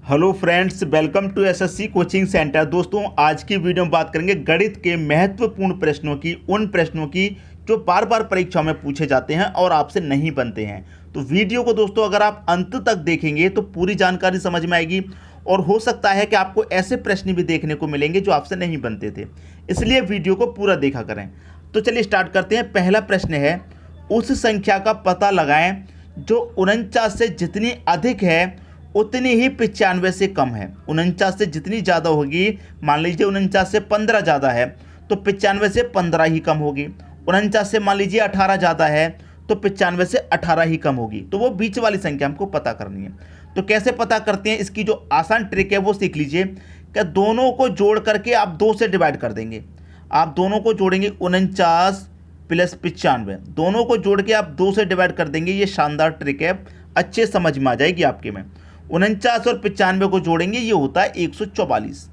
Hello friends, welcome to SSC coaching centre. दोस्तों, आज की वीडियो में बात करेंगे गणित के महत्वपूर्ण प्रश्नों की, उन प्रश्नों की जो बार बार परीक्षाओं में पूछे जाते हैं और आपसे नहीं बनते हैं। तो वीडियो को दोस्तों अगर आप अंत तक देखेंगे तो पूरी जानकारी समझ में आएगी और हो सकता है कि आपको ऐसे प्रश्न भी देखने को मिलेंगे जो आपसे नहीं बनते थे, इसलिए वीडियो को पूरा देखा करें। तो चलिए स्टार्ट करते हैं। पहला प्रश्न है, उस संख्या का पता लगाएं जो 49 से जितनी अधिक है उतनी ही 95 से कम है। 49 से जितनी ज़्यादा होगी, मान लीजिए 49 से 15 ज़्यादा है तो 95 से 15 ही कम होगी। 49 से मान लीजिए 18 ज़्यादा है तो 95 से 18 ही कम होगी। तो वो बीच वाली संख्या हमको पता करनी है। तो कैसे पता करते हैं, इसकी जो आसान ट्रिक है वो सीख लीजिए कि दोनों को जोड़ करके आप 2 से डिवाइड कर देंगे। आप दोनों को जोड़ेंगे, 49 प्लस 95, दोनों को जोड़ के आप 2 से डिवाइड कर देंगे। ये शानदार ट्रिक है, अच्छे समझ में आ जाएगी आपके में। 49 और 95 को जोड़ेंगे, ये होता है 144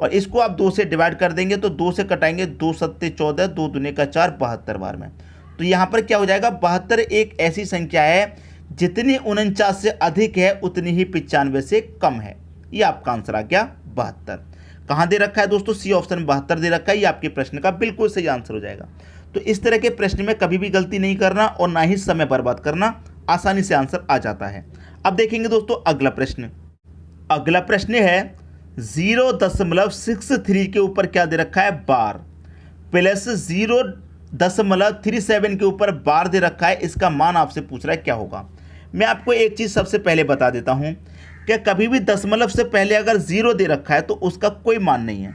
और इसको आप 2 से डिवाइड कर देंगे तो 2 से कटाएंगे, 2 सत्ते 14, 2 दूने का 4, 72 बार में। तो यहाँ पर क्या हो जाएगा, 72 एक ऐसी संख्या है जितनी 49 से अधिक है उतनी ही 95 से कम है। ये आपका आंसर आ गया 72। कहाँ दे रखा है दोस्तों, सी ऑप्शन में 72 दे रखा है। ये आपके प्रश्न का बिल्कुल सही आंसर हो जाएगा। तो इस तरह के प्रश्न में कभी भी गलती नहीं करना और ना ही समय बर्बाद करना, आसानी से आंसर आ जाता है। अब देखेंगे दोस्तों अगला प्रश्न। अगला प्रश्न है 0.63 के ऊपर क्या दे रखा है, बार, प्लस 0.37 के ऊपर बार दे रखा है। इसका मान आपसे पूछ रहा है क्या होगा। मैं आपको एक चीज़ सबसे पहले बता देता हूं कि कभी भी दशमलव से पहले अगर 0 दे रखा है तो उसका कोई मान नहीं है।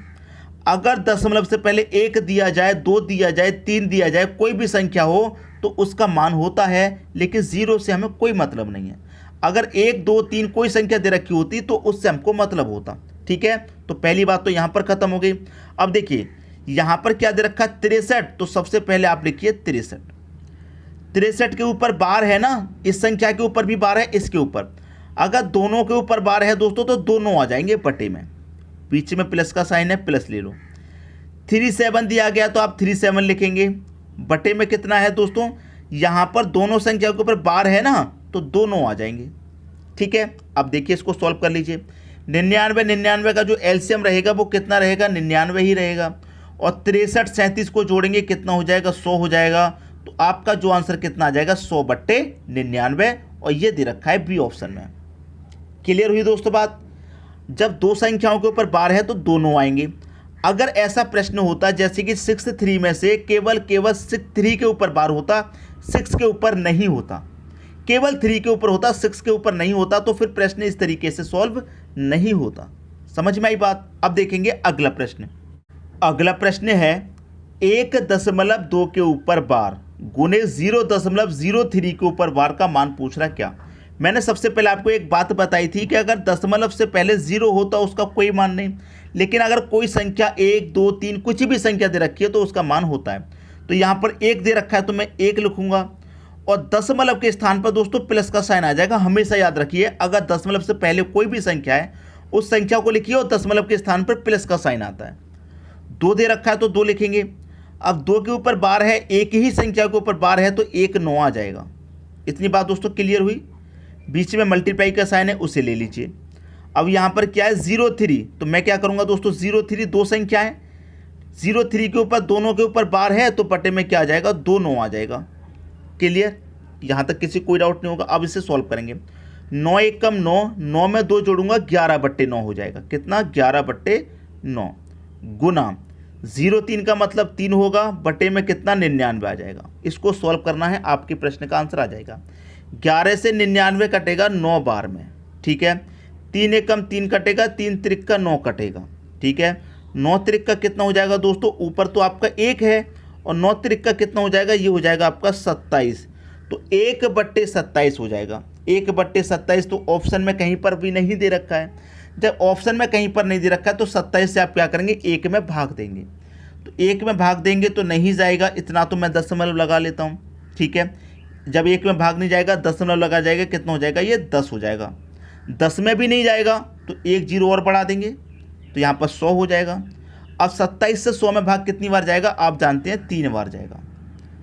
अगर दशमलव से पहले 1 दिया जाए, 2 दिया जाए, 3 दिया जाए, कोई भी संख्या हो तो उसका मान होता है, लेकिन 0 से हमें कोई मतलब नहीं है। अगर 1, 2, 3 कोई संख्या दे रखी होती तो उससे हमको मतलब होता। ठीक है, तो पहली बात तो यहाँ पर खत्म हो गई। अब देखिए यहाँ पर क्या दे रखा है, 63। तो सबसे पहले आप लिखिए 63। 63 के ऊपर बार है ना, इस संख्या के ऊपर भी बार है, इसके ऊपर। अगर दोनों के ऊपर बार है दोस्तों तो दोनों आ जाएंगे बटे में, बीच में प्लस का साइन है, प्लस ले लो। 37 दिया गया तो आप 37 लिखेंगे। बटे में कितना है दोस्तों, यहाँ पर दोनों संख्या के ऊपर बार है ना तो दोनों आ जाएंगे। ठीक है, अब देखिए इसको सॉल्व कर लीजिए। 99 का जो एलसीएम रहेगा वो कितना रहेगा, 99 ही रहेगा। और 63 37 को जोड़ेंगे कितना हो जाएगा, 100 हो जाएगा। तो आपका जो आंसर कितना आ जाएगा, 100/99, और ये दे रखा है बी ऑप्शन में। क्लियर हुई दोस्तों बात। जब दो संख्याओं के ऊपर बार है तो दोनों आएंगे। अगर ऐसा प्रश्न होता जैसे कि 63 में से केवल 3 के ऊपर बार होता, 6 के ऊपर नहीं होता, केवल 3 के ऊपर होता, 6 के ऊपर नहीं होता, तो फिर प्रश्न इस तरीके से सॉल्व नहीं होता। समझ में आई बात। अब देखेंगे अगला प्रश्न। अगला प्रश्न है 1.2 के ऊपर बार गुने 0.03 के ऊपर बार का मान पूछ रहा क्या। मैंने सबसे पहले आपको एक बात बताई थी कि अगर दशमलव से पहले 0 होता उसका कोई मान नहीं, लेकिन अगर कोई संख्या 1, 2, 3 कुछ भी संख्या दे रखी है तो उसका मान होता है। तो यहाँ पर 1 दे रखा है तो मैं 1 लिखूंगा, और दशमलव के स्थान पर दोस्तों प्लस का साइन आ जाएगा। हमेशा याद रखिए, अगर दशमलव से पहले कोई भी संख्या है उस संख्या को लिखिए और दशमलव के स्थान पर प्लस का साइन आता है। 2 दे रखा है तो 2 लिखेंगे। अब 2 के ऊपर बार है, एक ही संख्या के ऊपर बार है तो 1 9 आ जाएगा। इतनी बात दोस्तों क्लियर हुई। बीच में मल्टीप्लाई का साइन है, उसे ले लीजिए। अब यहाँ पर क्या है, 0.3, तो मैं क्या करूँगा दोस्तों, 0.3 दो संख्या है, 0.3 के ऊपर दोनों के ऊपर बार है तो बटे में क्या आ जाएगा, 2 9 आ जाएगा। क्लियर, यहाँ तक किसी कोई डाउट नहीं होगा। अब इसे सॉल्व करेंगे। 9 1 कम 9, 9 में 2 जोड़ूंगा, 11/9 हो जाएगा। कितना, 11/9 गुना 0.3 का मतलब 3 होगा, बटे में कितना, 99 आ जाएगा। इसको सॉल्व करना है, आपके प्रश्न का आंसर आ जाएगा। 11 से 99 कटेगा 9 बार में। ठीक है, 3 1 कम 3 कटेगा, 3 त्रिक का 9 कटेगा। ठीक है, 9 त्रिक का कितना हो जाएगा दोस्तों, ऊपर तो आपका 1 है और 9 त्रिक का कितना हो जाएगा, ये हो जाएगा आपका 27। तो 1/27 हो जाएगा। 1/27 तो ऑप्शन में कहीं पर भी नहीं दे रखा है। जब ऑप्शन में कहीं पर नहीं दे रखा है तो 27 से आप क्या करेंगे, 1 में भाग देंगे। तो 1 में भाग देंगे तो नहीं जाएगा, इतना तो मैं दशमलव लगा लेता हूँ। ठीक है, जब 1 में भाग नहीं जाएगा, दशमलव लगा जाएगा, कितना हो जाएगा, ये 10 हो जाएगा। 10 में भी नहीं जाएगा तो 1 0 और बढ़ा देंगे तो यहाँ पर 100 हो जाएगा। अब 27 से 100 में भाग कितनी बार जाएगा, आप जानते हैं 3 बार जाएगा।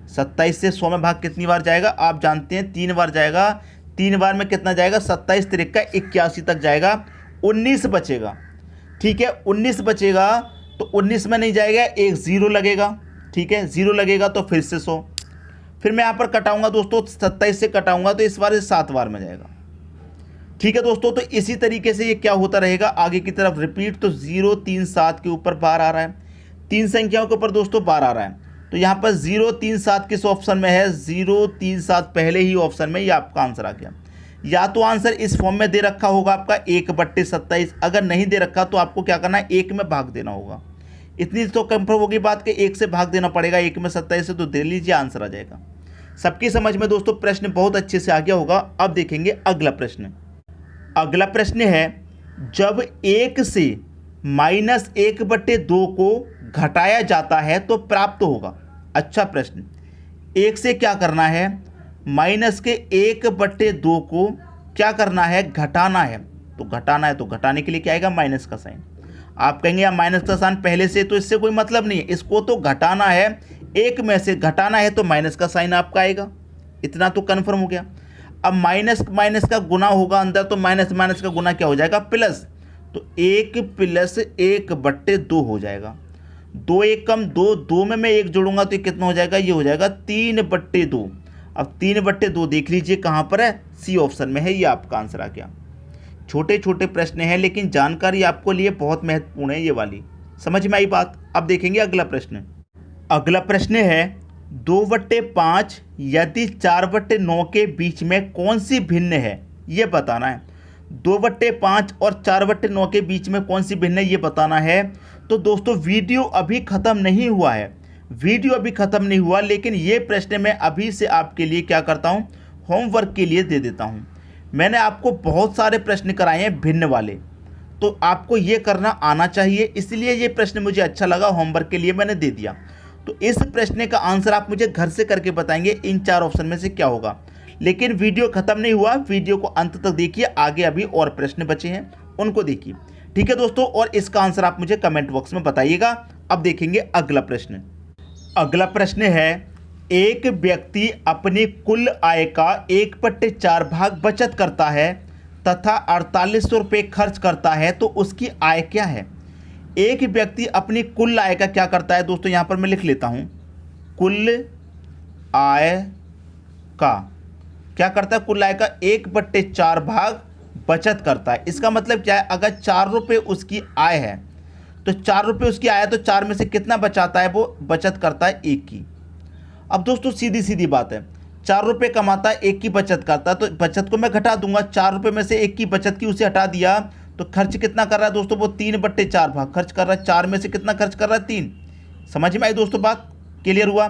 27 से 100 में भाग कितनी बार जाएगा, आप जानते हैं 3 बार जाएगा। 3 बार में कितना जाएगा, 27 तिरक का 81 तक जाएगा। 19 बचेगा। ठीक है, 19 बचेगा तो 19 में नहीं जाएगा, एक ज़ीरो लगेगा। ठीक है, ज़ीरो लगेगा तो फिर से 100। फिर मैं यहाँ पर कटाऊंगा दोस्तों, 27 से कटाऊंगा तो इस बार से 7 बार में जाएगा। ठीक है दोस्तों, तो इसी तरीके से ये क्या होता रहेगा आगे की तरफ रिपीट। तो 0 3 7 के ऊपर बार आ रहा है, 3 संख्याओं के ऊपर दोस्तों बार आ रहा है। तो यहाँ पर 0 3 7 किस ऑप्शन में है, 0 3 7 पहले ही ऑप्शन में, ये आपका आंसर आ गया। या तो आंसर इस फॉर्म में दे रखा होगा आपका 1/27, अगर नहीं दे रखा तो आपको क्या करना है, 1 में भाग देना होगा। इतनी तो कंफर्म होगी बात कि 1 से भाग देना पड़ेगा, 1 में 27 से, तो दे लीजिए आंसर आ जाएगा। सबकी समझ में दोस्तों प्रश्न बहुत अच्छे से आ गया होगा। अब देखेंगे अगला प्रश्न। अगला प्रश्न है, जब 1 से -1/2 को घटाया जाता है तो प्राप्त होगा। अच्छा प्रश्न, 1 से क्या करना है, -1/2 को क्या करना है, घटाना है। तो घटाना है तो घटाने के लिए क्या आएगा, माइनस का साइन। आप कहेंगे यार माइनस का साइन पहले से, तो इससे कोई मतलब नहीं है, इसको तो घटाना है, 1 में से घटाना है तो माइनस का साइन आपका आएगा। इतना तो कन्फर्म हो गया। अब माइनस माइनस का गुना होगा अंदर, तो माइनस माइनस का गुना क्या हो जाएगा, प्लस। तो 1 + 1/2 हो जाएगा। 2 1 कम 2, 2 में मैं 1 जोड़ूंगा तो ये कितना हो जाएगा, ये हो जाएगा 3/2। अब 3/2 देख लीजिए कहाँ पर है, सी ऑप्शन में है, ये आपका आंसर आ गया। छोटे छोटे प्रश्न हैं लेकिन जानकारी आपको लिए बहुत महत्वपूर्ण है ये वाली, समझ में आई बात। अब देखेंगे अगला प्रश्न। अगला प्रश्न है, 2/5 यदि 4/9 के बीच में कौन सी भिन्न है, ये बताना है। 2/5 और 4/9 के बीच में कौन सी भिन्न है, ये बताना है। तो दोस्तों वीडियो अभी ख़त्म नहीं हुआ है, वीडियो अभी ख़त्म नहीं हुआ, लेकिन ये प्रश्न मैं अभी से आपके लिए क्या करता हूँ, होमवर्क के लिए दे देता हूँ। मैंने आपको बहुत सारे प्रश्न कराए हैं भिन्न वाले, तो आपको ये करना आना चाहिए, इसलिए ये प्रश्न मुझे अच्छा लगा, होमवर्क के लिए मैंने दे दिया। तो इस प्रश्न का आंसर आप मुझे घर से करके बताएंगे इन 4 ऑप्शन में से क्या होगा। लेकिन वीडियो ख़त्म नहीं हुआ, वीडियो को अंत तक देखिए, आगे अभी और प्रश्न बचे हैं उनको देखिए। ठीक है दोस्तों, और इसका आंसर आप मुझे कमेंट बॉक्स में बताइएगा। अब देखेंगे अगला प्रश्न। अगला प्रश्न है, एक व्यक्ति अपनी कुल आय का 1/4 भाग बचत करता है तथा 4800 रुपये खर्च करता है, तो उसकी आय क्या है। एक व्यक्ति अपनी कुल आय का क्या करता है दोस्तों, यहाँ पर मैं लिख लेता हूँ, कुल आय का क्या करता है, कुल आय का 1/4 भाग बचत करता है। इसका मतलब क्या है, अगर 4 रुपये उसकी आय है तो 4 रुपये उसकी आय है, तो 4 में से कितना बचाता है, वो बचत करता है 1 की। अब दोस्तों सीधी सीधी बात है, 4 रुपये कमाता है, 1 की बचत करता है, तो बचत को मैं घटा दूंगा, 4 रुपये में से 1 की बचत की उसे हटा दिया, तो खर्च कितना कर रहा है दोस्तों, वो 3/4 भाग खर्च कर रहा है। 4 में से कितना खर्च कर रहा है, 3। समझ में आई दोस्तों बात, क्लियर हुआ।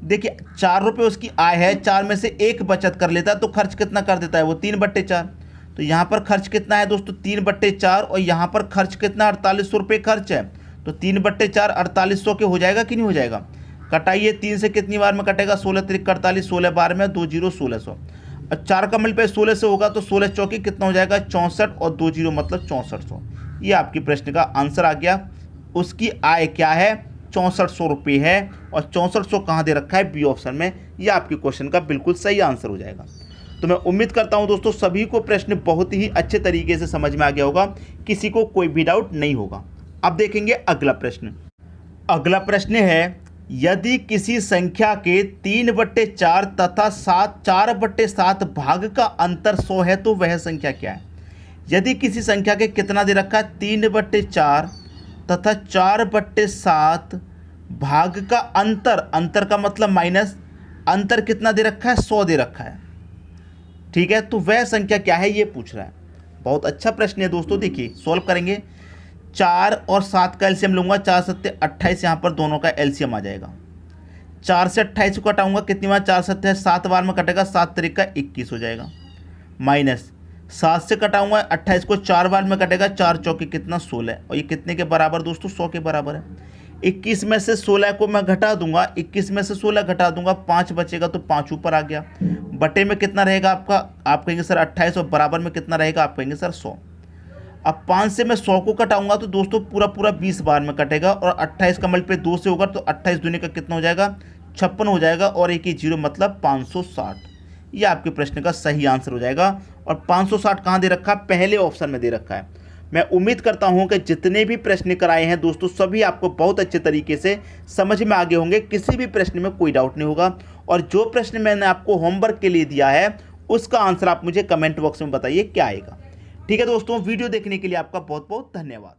देखिए 4 रुपये उसकी आय है, 4 में से 1 बचत कर लेता है, तो खर्च कितना कर देता है, वो 3/4। तो यहाँ पर खर्च कितना है दोस्तों, 3/4, और यहाँ पर खर्च कितना, 4800 रुपये खर्च है, तो 3/4 4800 के हो जाएगा कि नहीं हो जाएगा। कटाइए, 3 से कितनी बार में कटेगा, 16 × 48, 16 बार में, 2 0 1600। और 4 का मल्टीप्लाई 16 से होगा तो 16 चौकी कितना हो जाएगा, 64, और 2 0 मतलब 6400। ये आपकी प्रश्न का आंसर आ गया। उसकी आय क्या है, 6400 रुपये है, और 6400 कहाँ दे रखा है, बी ऑप्शन में। ये आपके क्वेश्चन का बिल्कुल सही आंसर हो जाएगा। तो मैं उम्मीद करता हूँ दोस्तों सभी को प्रश्न बहुत ही अच्छे तरीके से समझ में आ गया होगा, किसी को कोई भी डाउट नहीं होगा। अब देखेंगे अगला प्रश्न। अगला प्रश्न है, यदि किसी संख्या के 3/4 तथा 4/7 भाग का अंतर 100 है तो वह संख्या क्या है। यदि किसी संख्या के कितना दे रखा है, 3/4 तथा 4/7 भाग का अंतर, अंतर का मतलब माइनस, अंतर कितना दे रखा है, 100 दे रखा है। ठीक है, तो वह संख्या क्या है ये पूछ रहा है। बहुत अच्छा प्रश्न है दोस्तों, देखिए सॉल्व करेंगे। 4 और 7 का एलसीएम लूँगा, 4 7 28, यहाँ पर दोनों का एलसीएम आ जाएगा। 4 से 28 को कटाऊंगा, कितनी बार, 4 7 7 बार में कटेगा, 7 3 का 21 हो जाएगा। माइनस 7 से कटाऊंगा 28 को, 4 बार में कटेगा, 4 चौके कितना, 16, और ये कितने के बराबर दोस्तों, 100 के बराबर है। 21 में से 16 को मैं घटा दूंगा, 21 में से 16 घटा दूंगा, 5 बचेगा, तो 5 ऊपर आ गया। बटे में कितना रहेगा आपका, आप कहेंगे सर 28, और बराबर में कितना रहेगा, आप कहेंगे सर 100। अब 5 से मैं 100 को कटाऊंगा तो दोस्तों पूरा पूरा 20 बार में कटेगा, और 28 का मल्टीप्लाई 2 से होगा, तो 28 दूनी का कितना हो जाएगा, 56 हो जाएगा, और 1 0 मतलब 560। ये आपके प्रश्न का सही आंसर हो जाएगा। और 560 कहाँ दे रखा है, पहले ऑप्शन में दे रखा है। मैं उम्मीद करता हूं कि जितने भी प्रश्न कराए हैं दोस्तों सभी आपको बहुत अच्छे तरीके से समझ में आ गए होंगे, किसी भी प्रश्न में कोई डाउट नहीं होगा। और जो प्रश्न मैंने आपको होमवर्क के लिए दिया है उसका आंसर आप मुझे कमेंट बॉक्स में बताइए क्या आएगा। ठीक है दोस्तों, वीडियो देखने के लिए आपका बहुत बहुत धन्यवाद।